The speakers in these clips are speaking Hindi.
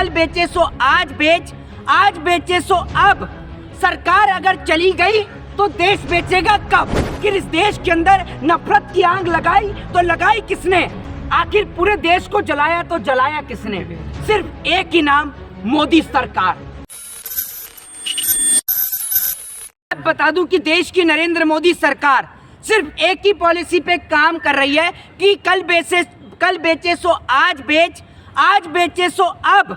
कल बेचे सो आज बेच, आज बेचे सो अब। सरकार अगर चली गई तो देश बेचेगा कब? आखिर इस देश के अंदर नफरत की आग लगाई तो लगाई किसने? आखिर पूरे देश को जलाया तो जलाया किसने? सिर्फ एक ही नाम, मोदी सरकार। बता दूं कि देश की नरेंद्र मोदी सरकार सिर्फ एक ही पॉलिसी पे काम कर रही है कि कल बेचे सो आज बेच, आज बेचे सो अब।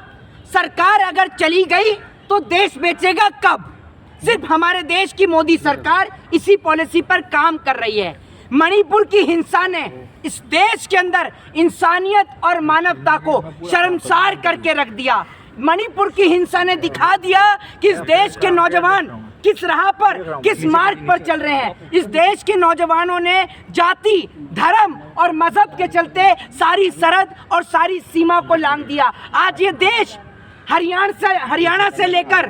सरकार अगर चली गई तो देश बेचेगा कब? सिर्फ हमारे देश की मोदी सरकार इसी पॉलिसी पर काम कर रही है। मणिपुर की हिंसा ने इस देश के अंदर इंसानियत और मानवता को शर्मसार करके रख दिया। मणिपुर की हिंसा ने दिखा दिया कि इस देश के नौजवान किस राह पर, किस मार्ग पर चल रहे हैं। इस देश के नौजवानों ने जाति, धर्म और मजहब के चलते सारी सरहद और सारी सीमा को लांघ दिया। आज ये देश हरियाणा से लेकर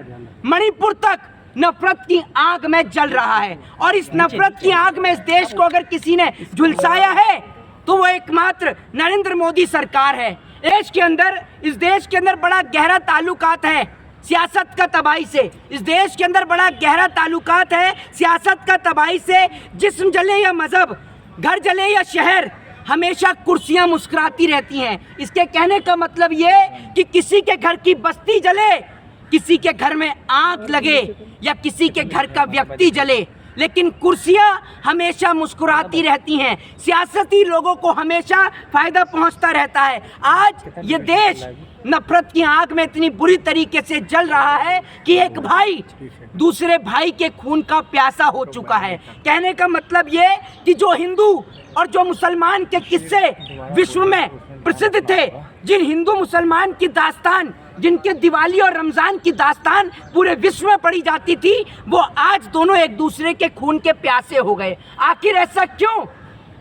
मणिपुर तक नफरत की आग में जल रहा है। और इस नफरत की आग में इस देश को अगर किसी ने झुलसाया है तो वो एकमात्र नरेंद्र मोदी सरकार है। इस देश के अंदर बड़ा गहरा ताल्लुकात है सियासत का तबाही से। इस देश के अंदर बड़ा गहरा ताल्लुकात है सियासत का तबाही से। जिस्म जले या मजहब, घर जले या शहर, हमेशा कुर्सियां मुस्कुराती रहती हैं। इसके कहने का मतलब ये कि किसी के घर की बस्ती जले, किसी के घर में आग लगे या किसी के घर का व्यक्ति जले, लेकिन कुर्सियां हमेशा मुस्कुराती रहती हैं। सियासती लोगों को हमेशा फायदा पहुंचता रहता है। आज ये देश नफरत की आग में इतनी बुरी तरीके से जल रहा है कि एक भाई दूसरे भाई के खून का प्यासा हो चुका है। कहने का मतलब ये कि जो हिंदू और जो मुसलमान के किस्से विश्व में प्रसिद्ध थे, जिन हिंदू मुसलमान की दास्तान, जिनके दिवाली और रमजान की दास्तान पूरे विश्व में पढ़ी जाती थी, वो आज दोनों एक दूसरे के खून के प्यासे हो गए। आखिर ऐसा क्यों?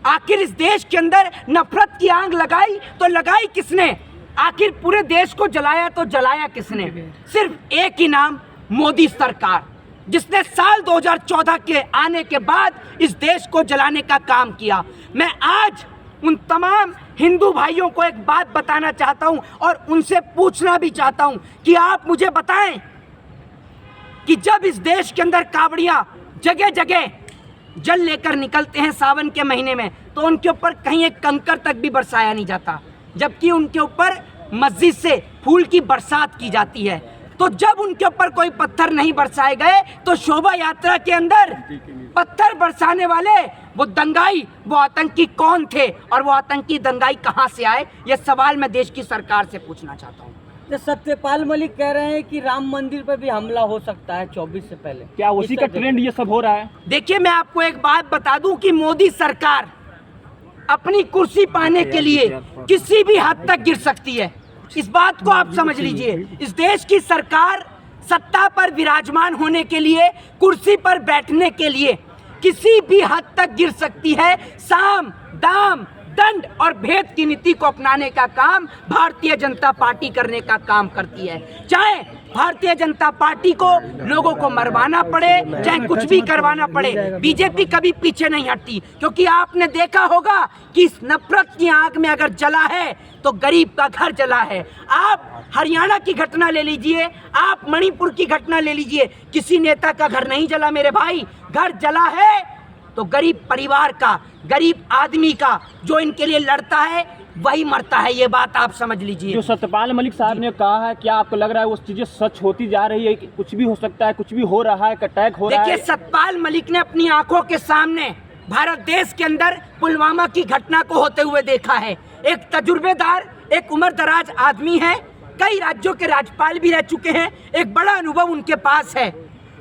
आखिर इस देश के अंदर नफरत की आग लगाई तो लगाई किसने? आखिर पूरे देश को जलाया तो जलाया किसने? सिर्फ एक ही नाम, मोदी सरकार, जिसने साल 2014 के आने के बाद इस देश को जलाने का काम किया। मैं आज उन तमाम हिंदू भाइयों को एक बात बताना चाहता हूं और उनसे पूछना भी चाहता हूं कि आप मुझे बताएं कि जब इस देश के अंदर कावड़ियां जगह जगह जल लेकर निकलते हैं सावन के महीने में, तो उनके ऊपर कहीं एक कंकर तक भी बरसाया नहीं जाता, जबकि उनके ऊपर मस्जिद से फूल की बरसात की जाती है। तो जब उनके ऊपर कोई पत्थर नहीं बरसाए गए तो शोभा यात्रा के अंदर पत्थर बरसाने वाले वो दंगाई, वो आतंकी कौन थे और वो आतंकी दंगाई कहां से आए? ये सवाल मैं देश की सरकार से पूछना चाहता हूं। तो सत्यपाल मलिक कह रहे हैं कि राम मंदिर पर भी हमला हो सकता है 24 से पहले। क्या उसी का ट्रेंड ये सब हो रहा है? देखिए, मैं आपको एक बात बता दूं कि मोदी सरकार अपनी कुर्सी पाने के लिए किसी भी हद तक गिर सकती है। इस बात को आप समझ लीजिए। इस देश की सरकार सत्ता पर विराजमान होने के लिए, कुर्सी पर बैठने के लिए किसी भी हद तक गिर सकती है। साम, दाम, दंड और भेद की नीति को अपनाने का काम भारतीय जनता पार्टी करने का काम करती है। चाहे भारतीय जनता पार्टी को लोगों को मरवाना पड़े, चाहे कुछ भी करवाना पड़े, बीजेपी कभी पीछे नहीं हटती। क्योंकि आपने देखा होगा कि इस नफरत की आग में अगर जला है तो गरीब का घर जला है। आप हरियाणा की घटना ले लीजिए, आप मणिपुर की घटना ले लीजिए, किसी नेता का घर नहीं जला मेरे भाई। घर जला है तो गरीब परिवार का, गरीब आदमी का, जो इनके लिए लड़ता है वही मरता है। ये बात आप समझ लीजिए। जो सत्यपाल मलिक साहब ने कहा है, क्या आपको लग रहा है वो चीजें सच होती जा रही है कि कुछ भी हो सकता है, कुछ भी हो रहा है, अटैक हो रहा है? देखिए, सत्यपाल मलिक ने अपनी आंखों के सामने भारत देश के अंदर पुलवामा की घटना को होते हुए देखा है। एक तजुर्बेदार, एक उम्रदराज आदमी है, कई राज्यों के राज्यपाल भी रह चुके हैं, एक बड़ा अनुभव उनके पास है।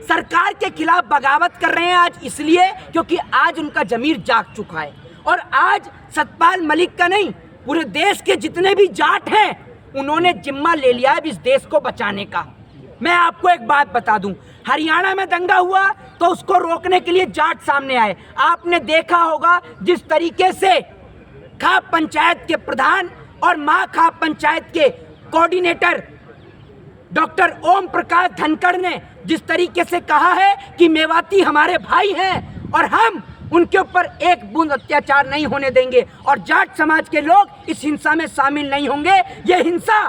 सरकार के खिलाफ बगावत कर रहे हैं आज इसलिए क्योंकि आज उनका जमीर जाग चुका है। और आज सत्यपाल मलिक का नहीं, पूरे देश के जितने भी जाट हैं उन्होंने जिम्मा ले लिया है इस देश को बचाने का। मैं आपको एक बात बता दूं, हरियाणा में दंगा हुआ तो उसको रोकने के लिए जाट सामने आए। आपने देखा होगा जिस तरीके से खाप पंचायत के प्रधान और मां खाप पंचायत के कोऑर्डिनेटर डॉक्टर ओम प्रकाश धनखड़ ने जिस तरीके से कहा है कि मेवाती हमारे भाई हैं और हम उनके ऊपर एक बूंद अत्याचार नहीं होने देंगे और जाट समाज के लोग इस हिंसा में शामिल नहीं होंगे। ये हिंसा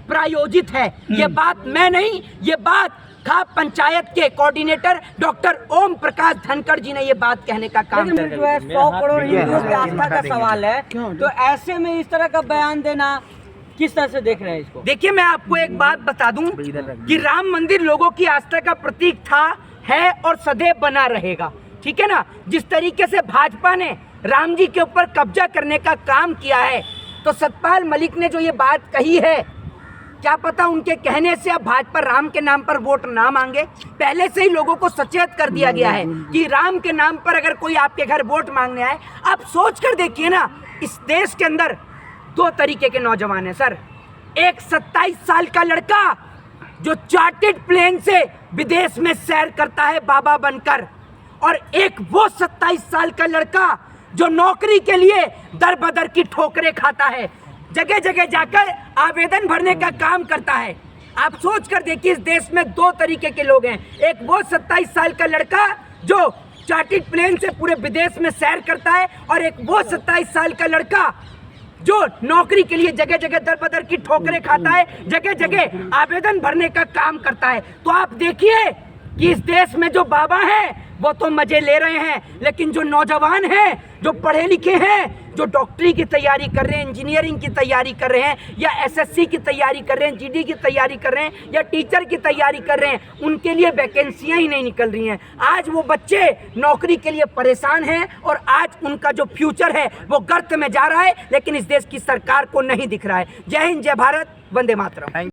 प्रायोजित है। ये बात मैं नहीं, ये बात खाप पंचायत के कोऑर्डिनेटर डॉक्टर ओम प्रकाश धनखड़ जी ने ये बात कहने का काम लेकिन किया। जो है 100 करोड़ हिंदुओं की आस्था का सवाल है, तो ऐसे में इस तरह का बयान देना किस तरह से देख रहे हैं इसको? देखिए, मैं आपको एक बात बता दूं कि राम मंदिर लोगों की आस्था का प्रतीक था, है और सदैव बना रहेगा, ठीक है ना। जिस तरीके से भाजपा ने राम जी के ऊपर कब्जा करने का काम किया है, तो सतपाल मलिक ने जो ये बात कही है, क्या पता उनके कहने से अब भाजपा राम के नाम पर वोट ना मांगे। पहले से ही लोगों को सचेत कर दिया गया है कि राम के नाम पर अगर कोई आपके घर वोट मांगने आए, आप सोच कर देखिए ना, इस देश के अंदर दो तरीके के नौजवान हैं सर। एक 27 साल का लड़का जो चार्टर्ड प्लेन से विदेश में सैर करता है बाबा बनकर, और एक वो 27 साल का लड़का जो नौकरी के लिए दर बदर की ठोकरें खाता है, जगह जगह जाकर आवेदन भरने का काम करता है। आप सोच कर देखिए, इस देश में दो तरीके के लोग हैं। एक वो 27 साल का लड़का जो चार्टर्ड प्लेन से पूरे विदेश में सैर करता है, और एक वो 27 साल का लड़का जो नौकरी के लिए जगह जगह दर बदर की ठोकरें खाता है, जगह जगह आवेदन भरने का काम करता है। तो आप देखिए कि इस देश में जो बाबा हैं वो तो मजे ले रहे हैं, लेकिन जो नौजवान हैं, जो पढ़े लिखे हैं, जो डॉक्टरी की तैयारी कर रहे हैं, इंजीनियरिंग की तैयारी कर रहे हैं, या एसएससी की तैयारी कर रहे हैं, जीडी की तैयारी कर रहे हैं, या टीचर की तैयारी कर रहे हैं, उनके लिए वैकेंसियां ही नहीं निकल रही हैं। आज वो बच्चे नौकरी के लिए परेशान हैं, और आज उनका जो फ्यूचर है वो गर्त में जा रहा है, लेकिन इस देश की सरकार को नहीं दिख रहा है। जय हिंद, जय भारत, वंदे मातरम।